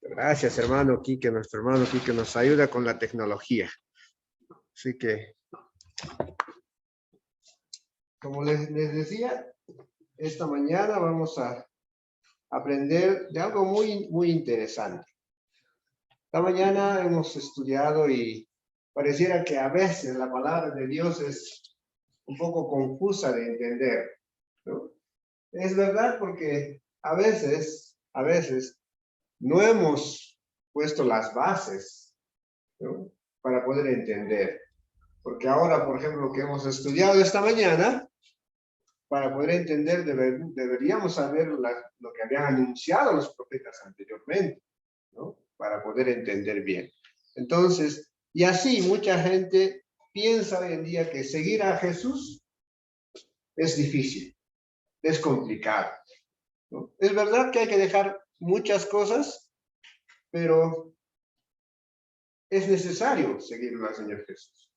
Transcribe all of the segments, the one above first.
Gracias, hermano Quique, nuestro hermano Quique nos ayuda con la tecnología. Así que, como les decía, esta mañana vamos a aprender de algo muy interesante. Esta mañana hemos estudiado y pareciera que a veces la palabra de Dios es un poco confusa de entender, ¿no? Es verdad porque a veces no hemos puesto las bases, ¿no?, para poder entender. Porque ahora, por ejemplo, lo que hemos estudiado esta mañana, para poder entender deberíamos saber lo que habían anunciado los profetas anteriormente, ¿no?, para poder entender bien. Entonces, y así mucha gente piensa hoy en día que seguir a Jesús es difícil, es complicado, ¿no? Es verdad que hay que dejar muchas cosas, pero es necesario seguir al Señor Jesús.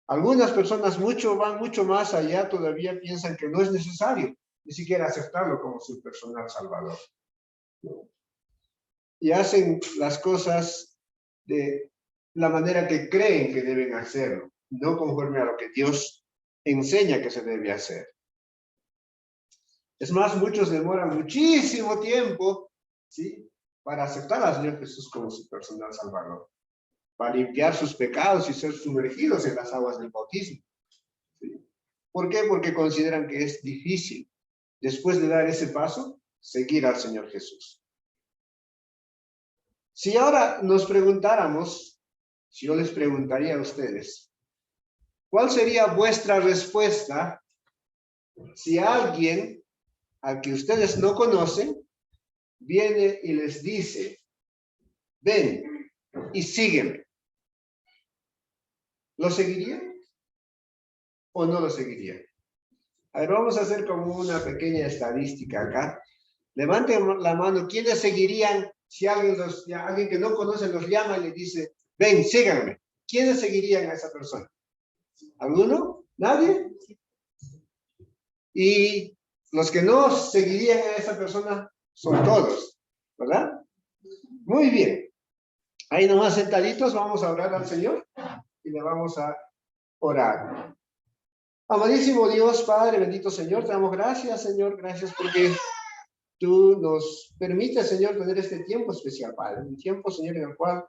Algunas personas van mucho más allá, todavía piensan que no es necesario ni siquiera aceptarlo como su personal salvador, ¿no? Y hacen las cosas de la manera que creen que deben hacerlo, no conforme a lo que Dios enseña que se debe hacer. Es más, muchos demoran muchísimo tiempo, ¿sí?, para aceptar al Señor Jesús como su personal salvador, para limpiar sus pecados y ser sumergidos en las aguas del bautismo, ¿sí? ¿Por qué? Porque consideran que es difícil, después de dar ese paso, seguir al Señor Jesús. Si ahora nos preguntáramos, si yo les preguntaría a ustedes, ¿cuál sería vuestra respuesta si alguien al que ustedes no conocen viene y les dice, ven y sígueme? ¿Lo seguirían o no lo seguirían? A ver, vamos a hacer como una pequeña estadística acá. Levanten la mano, ¿quiénes seguirían si alguien que no conoce los llama y le dice, ven, síganme? ¿Quiénes seguirían a esa persona? ¿Alguno? ¿Nadie? Y los que no seguirían a esa persona son todos, ¿verdad? Muy bien. Ahí nomás sentaditos vamos a orar al Señor y le vamos a orar. Amadísimo Dios, Padre, bendito Señor, te damos gracias, Señor, gracias porque tú nos permites, Señor, tener este tiempo especial, Padre, un tiempo, Señor, en el cual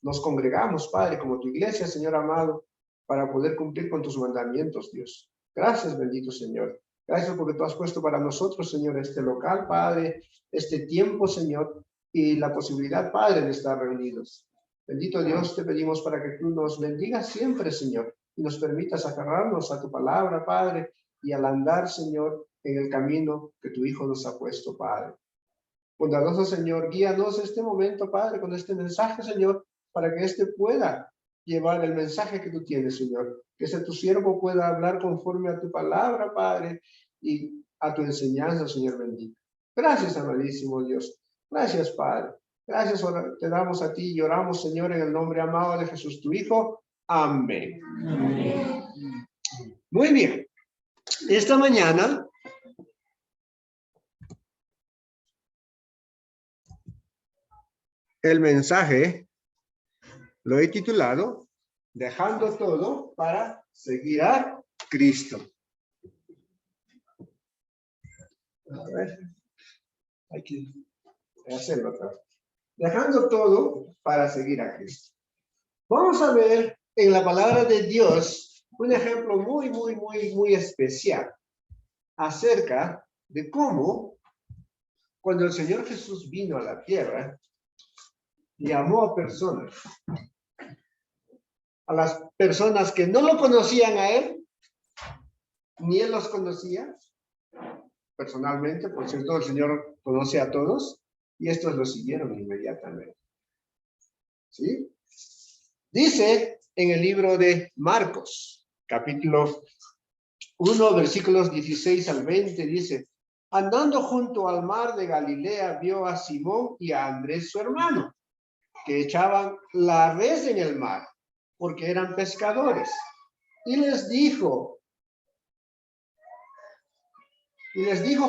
nos congregamos, Padre, como tu iglesia, Señor amado, para poder cumplir con tus mandamientos, Dios. Gracias, bendito Señor. Gracias porque tú has puesto para nosotros, Señor, este local, Padre, este tiempo, Señor, y la posibilidad, Padre, de estar reunidos. Bendito Dios, te pedimos para que tú nos bendigas siempre, Señor, y nos permitas agarrarnos a tu palabra, Padre, y al andar, Señor, en el camino que tu Hijo nos ha puesto, Padre. Bondadoso Señor, guíanos este momento, Padre, con este mensaje, Señor, para que éste pueda llevar el mensaje que tú tienes, Señor. Que tu siervo pueda hablar conforme a tu palabra, Padre, y a tu enseñanza, Señor bendito. Gracias, amadísimo Dios. Gracias, Padre. Gracias, te damos a ti y oramos, Señor, en el nombre amado de Jesús, tu Hijo. Amén. Amén. Muy bien. Esta mañana el mensaje lo he titulado Dejando todo para seguir a Cristo. A ver, hay que hacerlo otra vez. Dejando todo para seguir a Cristo. Vamos a ver en la palabra de Dios un ejemplo muy especial acerca de cómo cuando el Señor Jesús vino a la tierra, llamó a personas, a las personas que no lo conocían a Él, ni Él los conocía personalmente. Por cierto, el Señor conoce a todos, y estos lo siguieron inmediatamente. ¿Sí? Dice en el libro de Marcos, capítulo 1, versículos 16 al 20, dice, andando junto al mar de Galilea, vio a Simón y a Andrés, su hermano, que echaban la red en el mar, porque eran pescadores. Y les dijo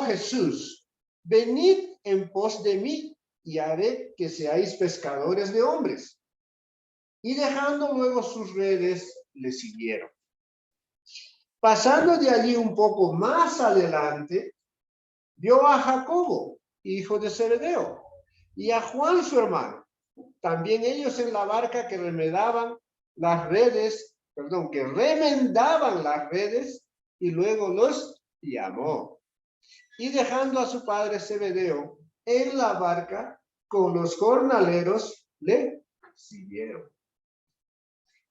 Jesús, venid en pos de mí, y haré que seáis pescadores de hombres. Y dejando luego sus redes, le siguieron. Pasando de allí un poco más adelante, vio a Jacobo, hijo de Zebedeo, y a Juan su hermano, también ellos en la barca que remendaban las redes, y luego los llamó. Y dejando a su padre Zebedeo en la barca con los jornaleros, le siguieron.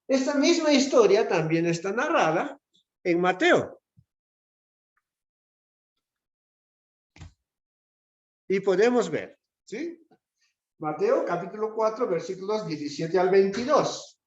Esta misma historia también está narrada en Mateo. Y podemos ver, ¿sí? Mateo capítulo 4, versículos 17 al 22.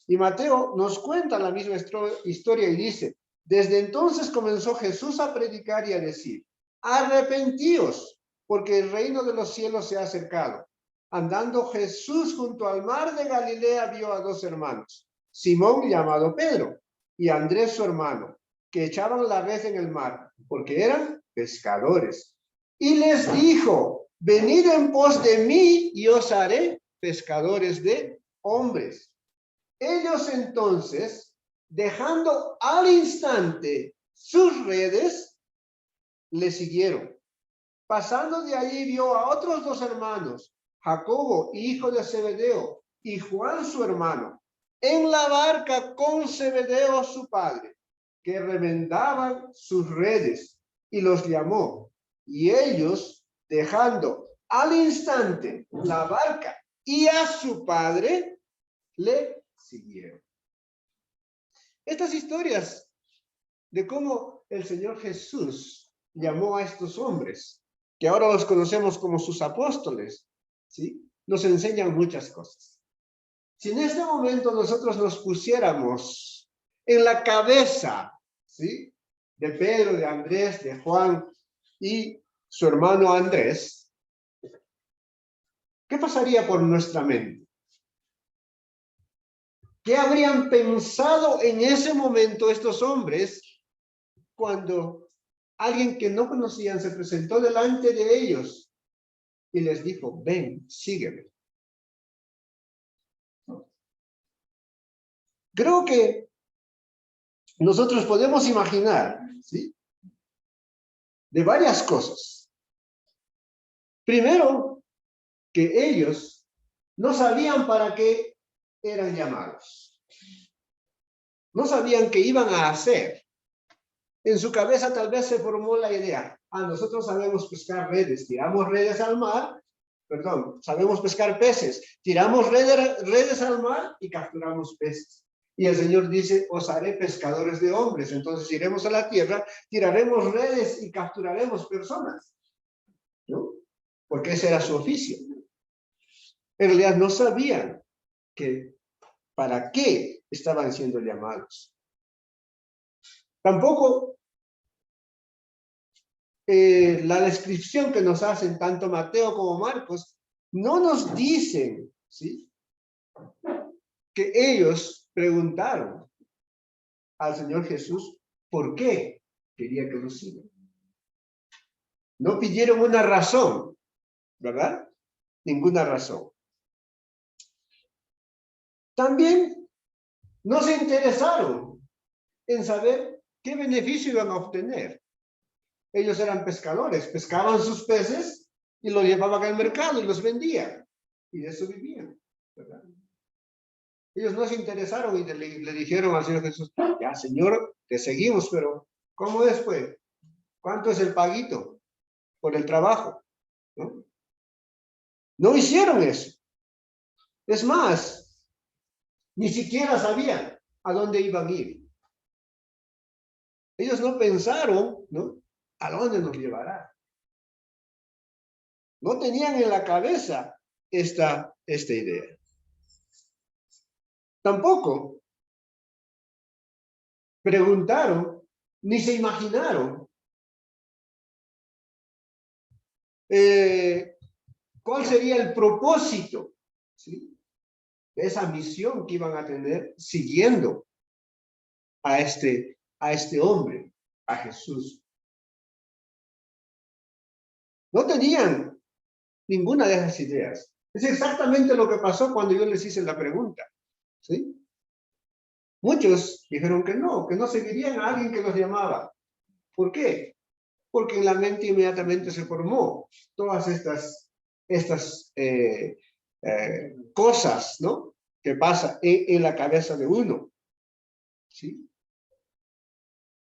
Y Mateo nos cuenta la misma historia y dice, desde entonces comenzó Jesús a predicar y a decir, arrepentíos, porque el reino de los cielos se ha acercado. Andando Jesús junto al mar de Galilea, vio a dos hermanos, Simón llamado Pedro y Andrés su hermano, que echaban la red en el mar, porque eran pescadores. Y les dijo, venid en pos de mí y os haré pescadores de hombres. Ellos entonces, dejando al instante sus redes, le siguieron. Pasando de allí vio a otros dos hermanos, Jacobo, hijo de Zebedeo, y Juan su hermano, en la barca con Zebedeo su padre, que remendaban sus redes, y los llamó. Y ellos, dejando al instante la barca y a su padre, le siguieron. Estas historias de cómo el Señor Jesús llamó a estos hombres, que ahora los conocemos como sus apóstoles, ¿sí? Nos enseñan muchas cosas. Si en este momento nosotros nos pusiéramos en la cabeza, ¿sí?, de Pedro, de Andrés, de Juan y su hermano Andrés, ¿qué pasaría por nuestra mente? ¿Qué habrían pensado en ese momento estos hombres cuando alguien que no conocían se presentó delante de ellos y les dijo, ven, sígueme? Creo que nosotros podemos imaginar, ¿sí?, de varias cosas. Primero, que ellos no sabían para qué eran llamados. No sabían qué iban a hacer. En su cabeza tal vez se formó la idea, nosotros sabemos pescar redes, tiramos redes al mar, sabemos pescar peces, tiramos redes al mar y capturamos peces. Y el Señor dice, os haré pescadores de hombres. Entonces iremos a la tierra, tiraremos redes y capturaremos personas, ¿no? Porque ese era su oficio. En realidad no sabían para qué estaban siendo llamados. Tampoco la descripción que nos hacen tanto Mateo como Marcos no nos dicen, ¿sí?, que ellos preguntaron al Señor Jesús por qué quería que lo sigan. No pidieron una razón, ¿verdad? Ninguna razón. También no se interesaron en saber qué beneficio iban a obtener. Ellos eran pescadores, pescaban sus peces y los llevaban al mercado y los vendían. Y de eso vivían, ¿verdad? Ellos no se interesaron y le dijeron al Señor Jesús, ya, Señor, te seguimos, pero ¿cómo es, pues? ¿Cuánto es el paguito por el trabajo? ¿No? No hicieron eso. Es más, ni siquiera sabían a dónde iban a ir. Ellos no pensaron, ¿no?, a dónde nos llevará. No tenían en la cabeza esta idea. Tampoco preguntaron ni se imaginaron cuál sería el propósito, ¿sí?, de esa misión que iban a tener siguiendo a este hombre, a Jesús. No tenían ninguna de esas ideas. Es exactamente lo que pasó cuando yo les hice la pregunta. ¿Sí? Muchos dijeron que no seguirían a alguien que los llamaba. ¿Por qué? Porque en la mente inmediatamente se formó todas estas cosas, ¿no? Que pasa en la cabeza de uno. ¿Sí?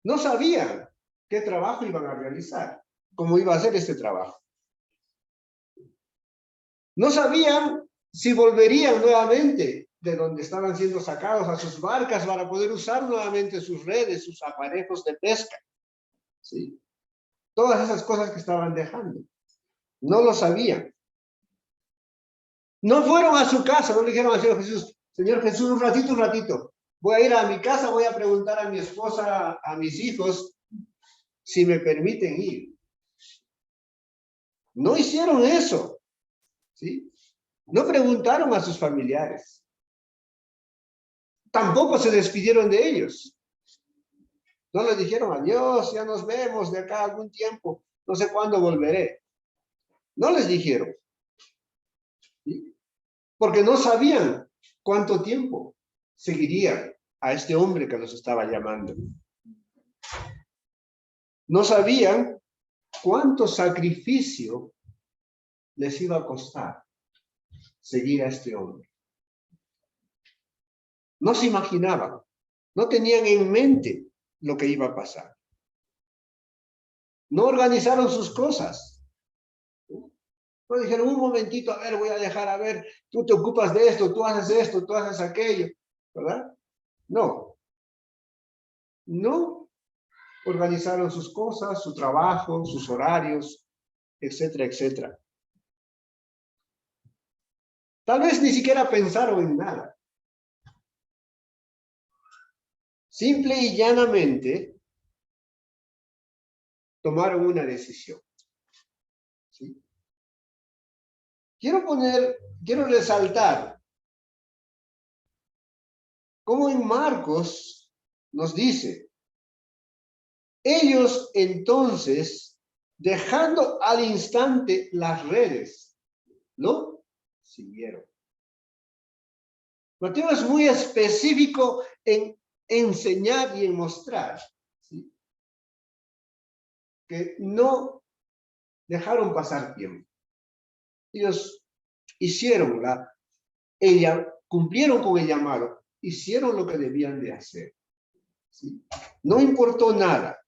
No sabían qué trabajo iban a realizar, cómo iba a ser este trabajo. No sabían si volverían nuevamente de donde estaban siendo sacados a sus barcas para poder usar nuevamente sus redes, sus aparejos de pesca. ¿Sí? Todas esas cosas que estaban dejando. No lo sabían. No fueron a su casa, no le dijeron al Señor Jesús, un ratito. Voy a ir a mi casa, voy a preguntar a mi esposa, a mis hijos, si me permiten ir. No hicieron eso. ¿Sí? No preguntaron a sus familiares. Tampoco se despidieron de ellos. No les dijeron adiós, ya nos vemos de acá a algún tiempo, no sé cuándo volveré. No les dijeron. ¿Sí? Porque no sabían cuánto tiempo seguirían a este hombre que los estaba llamando. No sabían cuánto sacrificio les iba a costar seguir a este hombre. No se imaginaban, no tenían en mente lo que iba a pasar. No organizaron sus cosas. No dijeron, un momentito, a ver, voy a dejar, a ver, tú te ocupas de esto, tú haces aquello, ¿verdad? No. No organizaron sus cosas, su trabajo, sus horarios, etcétera, etcétera. Tal vez ni siquiera pensaron en nada. Simple y llanamente tomaron una decisión. ¿Sí? Quiero resaltar cómo en Marcos nos dice, ellos entonces, dejando al instante las redes, lo siguieron. Mateo es muy específico en enseñar y en mostrar, ¿sí? Que no dejaron pasar tiempo. Ellos hicieron cumplieron con el llamado, hicieron lo que debían de hacer. ¿Sí? No importó nada.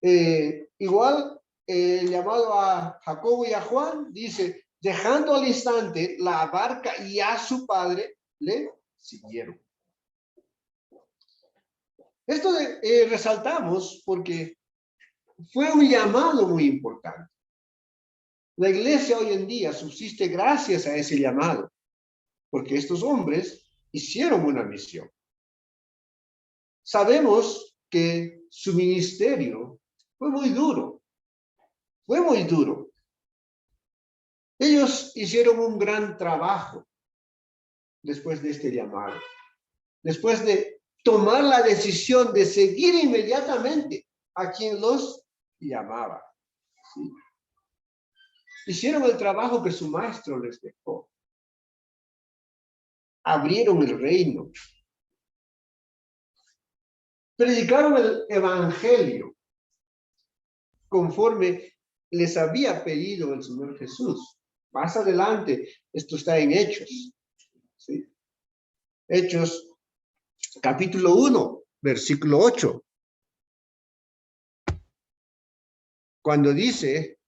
Igual el llamado a Jacobo y a Juan dice, dejando al instante la barca y a su padre, le siguieron. Esto resaltamos porque fue un llamado muy importante. La iglesia hoy en día subsiste gracias a ese llamado, porque estos hombres hicieron una misión. Sabemos que su ministerio fue muy duro. Fue muy duro. Ellos hicieron un gran trabajo después de este llamado. Después de tomar la decisión de seguir inmediatamente a quien los llamaba. ¿Sí? Hicieron el trabajo que su maestro les dejó. Abrieron el reino. Predicaron el evangelio conforme les había pedido el Señor Jesús. Más adelante, esto está en Hechos. ¿Sí? Hechos, capítulo 1, versículo 8. Cuando dice,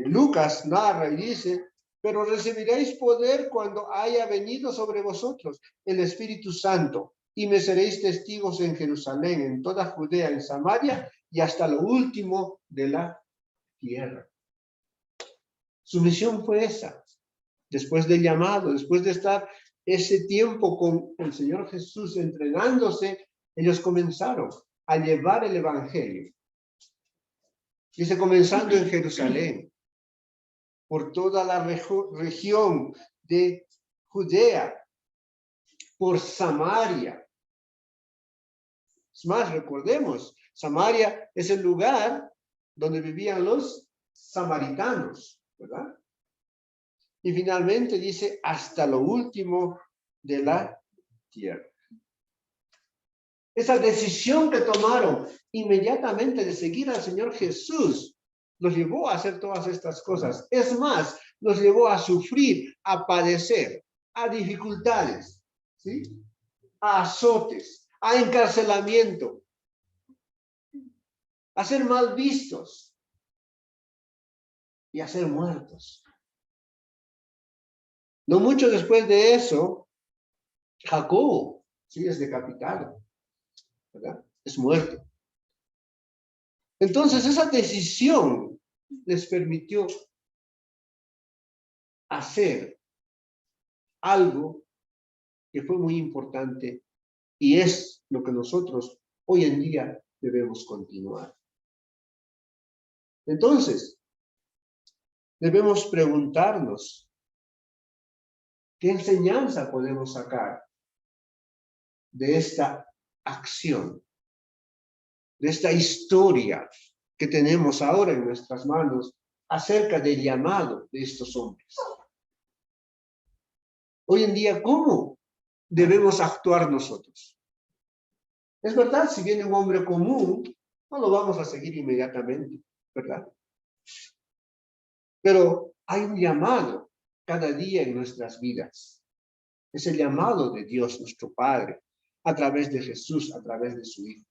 Lucas narra y dice, pero recibiréis poder cuando haya venido sobre vosotros el Espíritu Santo, y me seréis testigos en Jerusalén, en toda Judea, en Samaria, y hasta lo último de la tierra. Su misión fue esa. Después del llamado, después de estar ese tiempo con el Señor Jesús entrenándose, ellos comenzaron a llevar el evangelio. Dice, comenzando en Jerusalén, por toda la región de Judea, por Samaria. Es más, recordemos, Samaria es el lugar donde vivían los samaritanos, ¿verdad? Y finalmente dice, hasta lo último de la tierra. Esa decisión que tomaron inmediatamente de seguir al Señor Jesús los llevó a hacer todas estas cosas. Es más, los llevó a sufrir, a padecer, a dificultades, ¿sí? A azotes, a encarcelamiento, a ser mal vistos y a ser muertos. No mucho después de eso, Jacobo, sí, es decapitado, ¿verdad? Es muerto. Entonces, esa decisión les permitió hacer algo que fue muy importante y es lo que nosotros hoy en día debemos continuar. Entonces, debemos preguntarnos, ¿qué enseñanza podemos sacar de esta acción, de esta historia que tenemos ahora en nuestras manos acerca del llamado de estos hombres? Hoy en día, ¿cómo debemos actuar nosotros? Es verdad, si viene un hombre común, no lo vamos a seguir inmediatamente, ¿verdad? Pero hay un llamado cada día en nuestras vidas. Es el llamado de Dios, nuestro Padre, a través de Jesús, a través de su Hijo.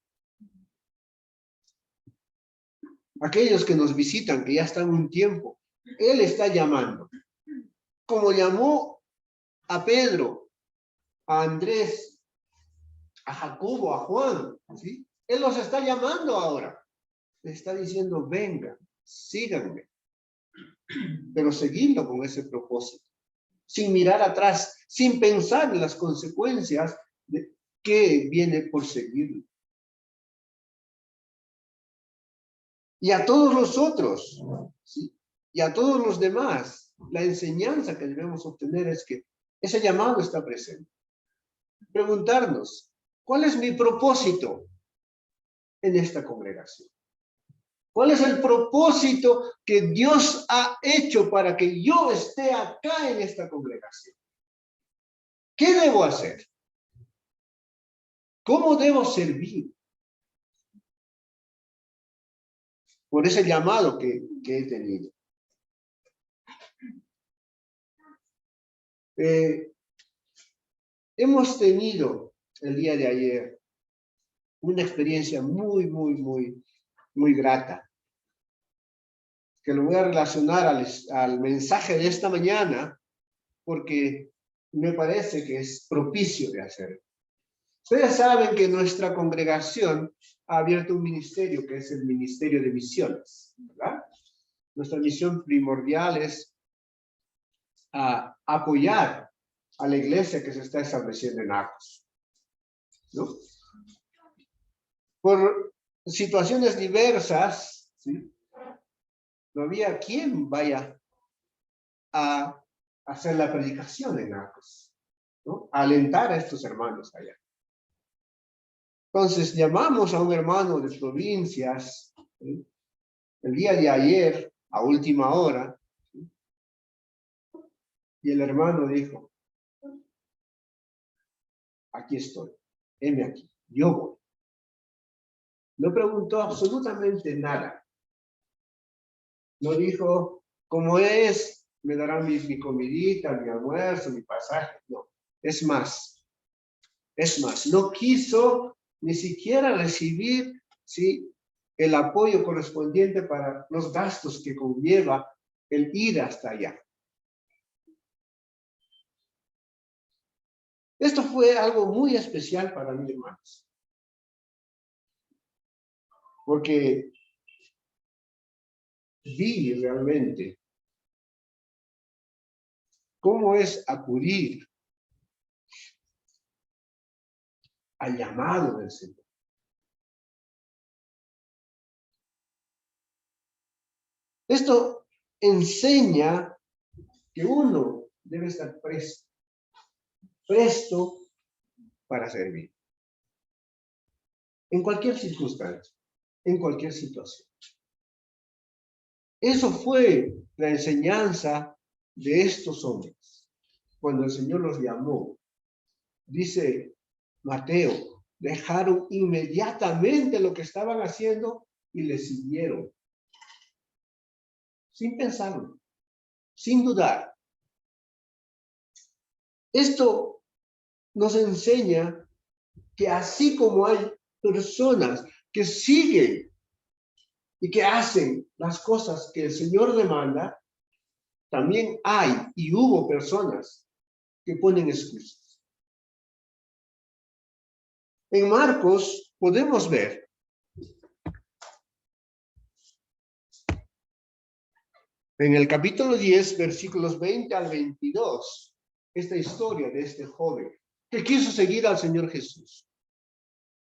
Aquellos que nos visitan, que ya están un tiempo, Él está llamando. Como llamó a Pedro, a Andrés, a Jacobo, a Juan, ¿sí? Él los está llamando ahora. Les está diciendo, vengan, síganme. Pero seguidlo con ese propósito. Sin mirar atrás, sin pensar en las consecuencias de que viene por seguirlo. Y a todos los otros, ¿sí? Y a todos los demás, la enseñanza que debemos obtener es que ese llamado está presente. Preguntarnos, ¿cuál es mi propósito en esta congregación? ¿Cuál es el propósito que Dios ha hecho para que yo esté acá en esta congregación? ¿Qué debo hacer? ¿Cómo debo servir? Por ese llamado que he tenido. Hemos tenido el día de ayer una experiencia muy grata, que lo voy a relacionar al mensaje de esta mañana, porque me parece que es propicio de hacerlo. Ustedes saben que nuestra congregación ha abierto un ministerio, que es el Ministerio de Misiones, ¿verdad? Nuestra misión primordial es apoyar a la iglesia que se está estableciendo en Arcos, ¿no? Por situaciones diversas, ¿sí? No había quien vaya a hacer la predicación en Arcos, ¿no? A alentar a estos hermanos allá. Entonces llamamos a un hermano de provincias, ¿sí? El día de ayer, a última hora, ¿sí? Y el hermano dijo, aquí estoy, heme aquí, yo voy. No preguntó absolutamente nada. No dijo, ¿cómo es? Me darán mi comidita, mi almuerzo, mi pasaje. No, es más, no quiso ni siquiera recibir, ¿sí?, el apoyo correspondiente para los gastos que conlleva el ir hasta allá. Esto fue algo muy especial para mí, hermanos, porque vi realmente cómo es acudir al llamado del Señor. Esto enseña que uno debe estar presto para servir. En cualquier circunstancia, en cualquier situación. Eso fue la enseñanza de estos hombres. Cuando el Señor los llamó, dice Mateo, dejaron inmediatamente lo que estaban haciendo y le siguieron. Sin pensarlo, sin dudar. Esto nos enseña que así como hay personas que siguen y que hacen las cosas que el Señor demanda, también hay y hubo personas que ponen excusas. En Marcos podemos ver en el capítulo 10, versículos 20 al 22, esta historia de este joven que quiso seguir al Señor Jesús,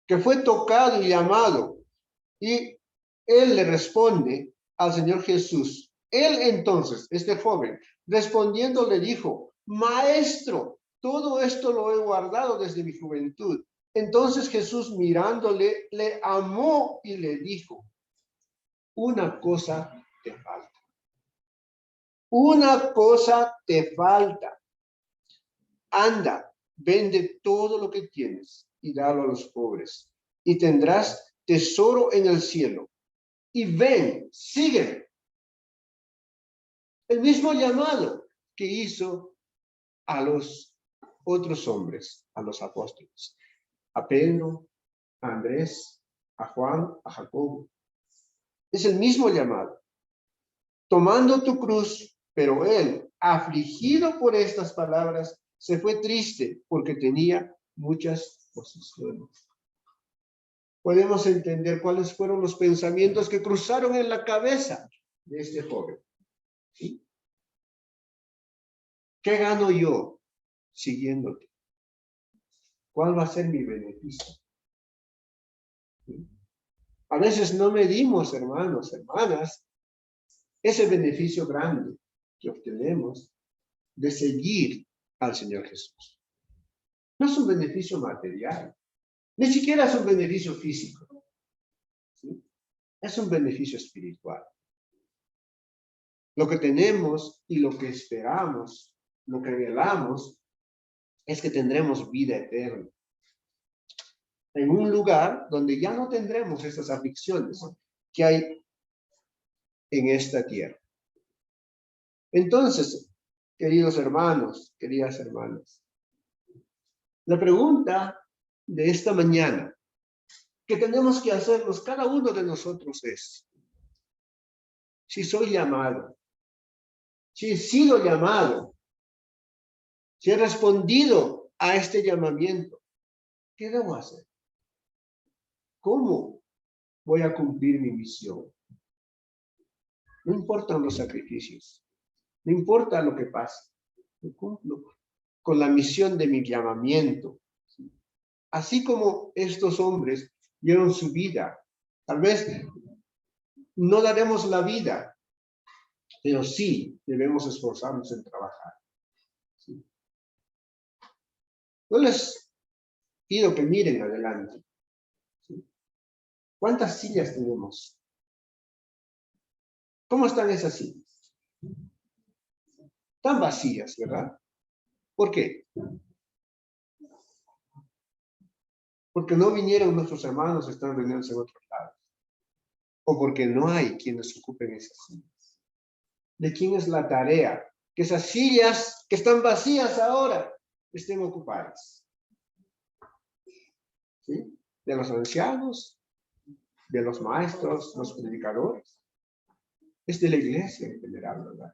que fue tocado y llamado, y él le responde al Señor Jesús. Él entonces, este joven, respondiendo le dijo, Maestro, todo esto lo he guardado desde mi juventud. Entonces Jesús mirándole, le amó y le dijo, una cosa te falta. Una cosa te falta. Anda, vende todo lo que tienes y dalo a los pobres, y tendrás tesoro en el cielo. Y ven, sígueme. El mismo llamado que hizo a los otros hombres, a los apóstoles, a Pedro, a Andrés, a Juan, a Jacobo. Es el mismo llamado. Tomando tu cruz, pero él, afligido por estas palabras, se fue triste porque tenía muchas posesiones. Podemos entender cuáles fueron los pensamientos que cruzaron en la cabeza de este joven. ¿Sí? ¿Qué gano yo siguiéndote? ¿Cuál va a ser mi beneficio? ¿Sí? A veces no medimos, hermanos, hermanas, ese beneficio grande que obtenemos de seguir al Señor Jesús. No es un beneficio material, ni siquiera es un beneficio físico. ¿Sí? Es un beneficio espiritual. Lo que tenemos y lo que esperamos, lo que anhelamos, es que tendremos vida eterna. En un lugar donde ya no tendremos esas aflicciones que hay en esta tierra. Entonces, queridos hermanos, queridas hermanas, la pregunta de esta mañana que tenemos que hacernos cada uno de nosotros es, si soy llamado, si he sido llamado, si he respondido a este llamamiento, ¿qué debo hacer? ¿Cómo voy a cumplir mi misión? No importan los sacrificios, no importa lo que pase, yo cumplo con la misión de mi llamamiento. Así como estos hombres dieron su vida, tal vez no daremos la vida, pero sí debemos esforzarnos en trabajar. ¿Sí? Yo les pido que miren adelante. ¿Sí? ¿Cuántas sillas tenemos? ¿Cómo están esas sillas? Están vacías, ¿verdad? ¿Por qué? Porque no vinieron nuestros hermanos, están reunidos en otros lados. O porque no hay quienes ocupen esas sillas. ¿De quién es la tarea? Que esas sillas que están vacías ahora estén ocupadas. ¿Sí? De los ancianos, de los maestros, los predicadores. Es de la iglesia en general, ¿verdad?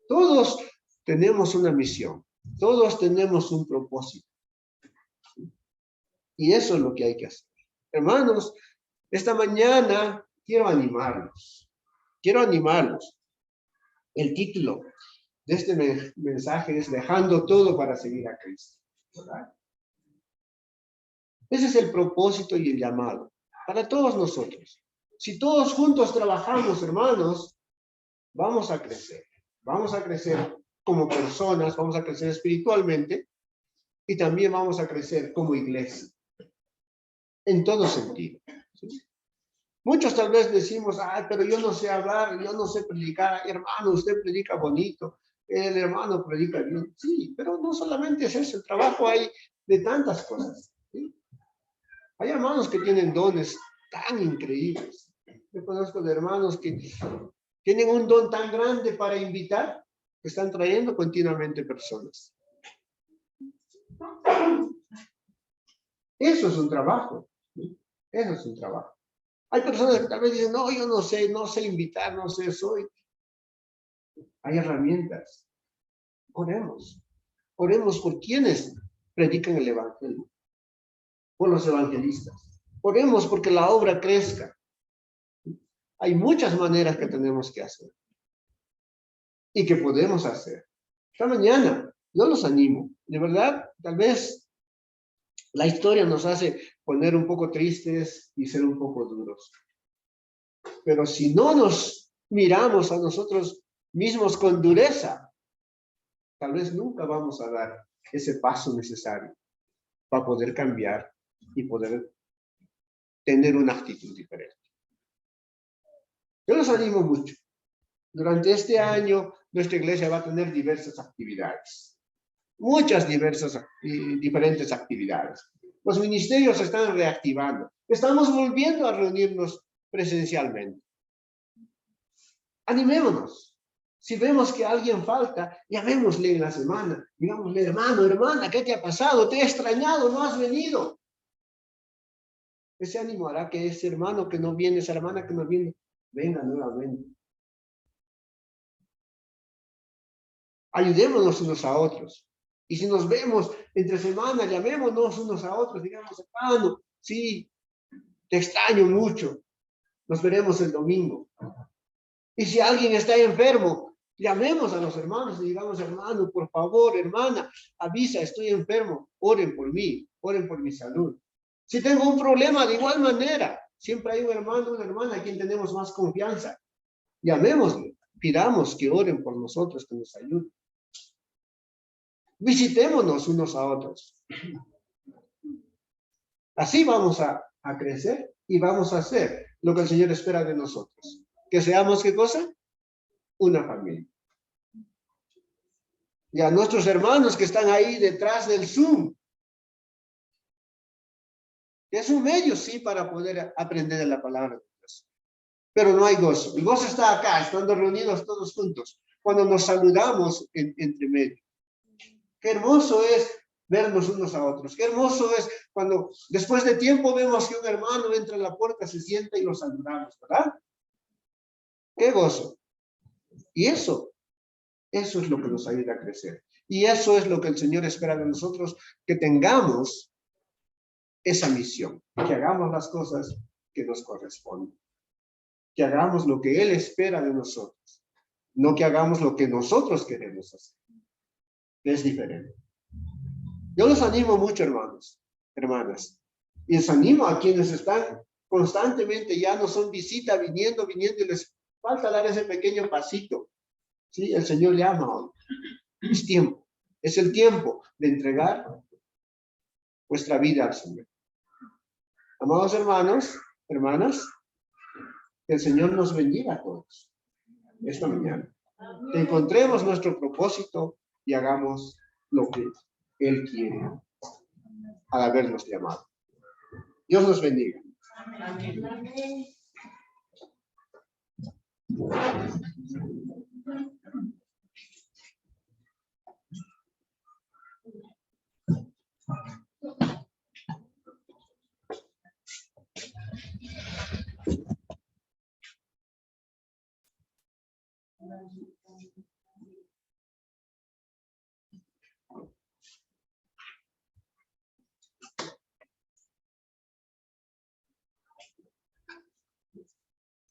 Todos tenemos una misión. Todos tenemos un propósito. ¿Sí? Y eso es lo que hay que hacer. Hermanos, esta mañana quiero animarlos. Quiero animarlos. El título de este mensaje es Dejando todo para seguir a Cristo, ¿verdad? Ese es el propósito y el llamado para todos nosotros. Si todos juntos trabajamos, hermanos, vamos a crecer. Vamos a crecer como personas, vamos a crecer espiritualmente y también vamos a crecer como iglesia. En todo sentido. ¿Sí? Muchos tal vez decimos, ay, pero yo no sé hablar, yo no sé predicar. Hermano, usted predica bonito, el hermano predica bien. Sí, pero no solamente es eso, el trabajo hay de tantas cosas. ¿Sí? Hay hermanos que tienen dones tan increíbles. Yo conozco de hermanos que tienen un don tan grande para invitar, que están trayendo continuamente personas. Eso es un trabajo. Eso es un trabajo. Hay personas que tal vez dicen, no, yo no sé invitar, no sé, soy. Hay herramientas. Oremos. Oremos por quienes predican el evangelio, por los evangelistas. Oremos porque la obra crezca. Hay muchas maneras que tenemos que hacer y que podemos hacer. Esta mañana, yo los animo. De verdad, tal vez la historia nos hace poner un poco tristes y ser un poco duros. Pero si no nos miramos a nosotros mismos con dureza, tal vez nunca vamos a dar ese paso necesario para poder cambiar y poder tener una actitud diferente. Yo los animo mucho. Durante este año, nuestra iglesia va a tener diversas actividades. Muchas diversas y diferentes actividades. Los ministerios se están reactivando. Estamos volviendo a reunirnos presencialmente. Animémonos. Si vemos que alguien falta, llamémosle en la semana. Digámosle, hermano, hermana, ¿qué te ha pasado? Te he extrañado, no has venido. Ese ánimo hará que ese hermano que no viene, esa hermana que no viene, venga nuevamente. Ayudémonos unos a otros. Y si nos vemos entre semana, llamémonos unos a otros. Digamos, hermano, sí, te extraño mucho. Nos veremos el domingo. Y si alguien está enfermo, llamemos a los hermanos y digamos, hermano, por favor, hermana, avisa, estoy enfermo. Oren por mí, oren por mi salud. Si tengo un problema, de igual manera, siempre hay un hermano, una hermana a quien tenemos más confianza. Llamémosle, pidamos que oren por nosotros, que nos ayuden. Visitémonos unos a otros. Así vamos a crecer y vamos a hacer lo que el Señor espera de nosotros. Que seamos, ¿qué cosa? Una familia. Y a nuestros hermanos que están ahí detrás del Zoom, que es un medio, sí, para poder aprender de la palabra de Dios. Pero no hay gozo. El gozo está acá, estando reunidos todos juntos, cuando nos saludamos entre medio. Qué hermoso es vernos unos a otros. Qué hermoso es cuando después de tiempo vemos que un hermano entra en la puerta, se sienta y lo saludamos, ¿verdad? Qué gozo. Y eso es lo que nos ayuda a crecer. Y eso es lo que el Señor espera de nosotros, que tengamos esa misión, que hagamos las cosas que nos corresponden, que hagamos lo que Él espera de nosotros, no que hagamos lo que nosotros queremos hacer, que es diferente. Yo los animo mucho, hermanos, hermanas, y les animo a quienes están constantemente, ya no son visita, viniendo, y les falta dar ese pequeño pasito. Sí, el Señor le ama hoy. Es tiempo, es el tiempo de entregar vuestra vida al Señor. Amados hermanos, hermanas, que el Señor nos bendiga a todos esta mañana. Que encontremos nuestro propósito y hagamos lo que Él quiere al habernos llamado. Dios nos bendiga. Amén.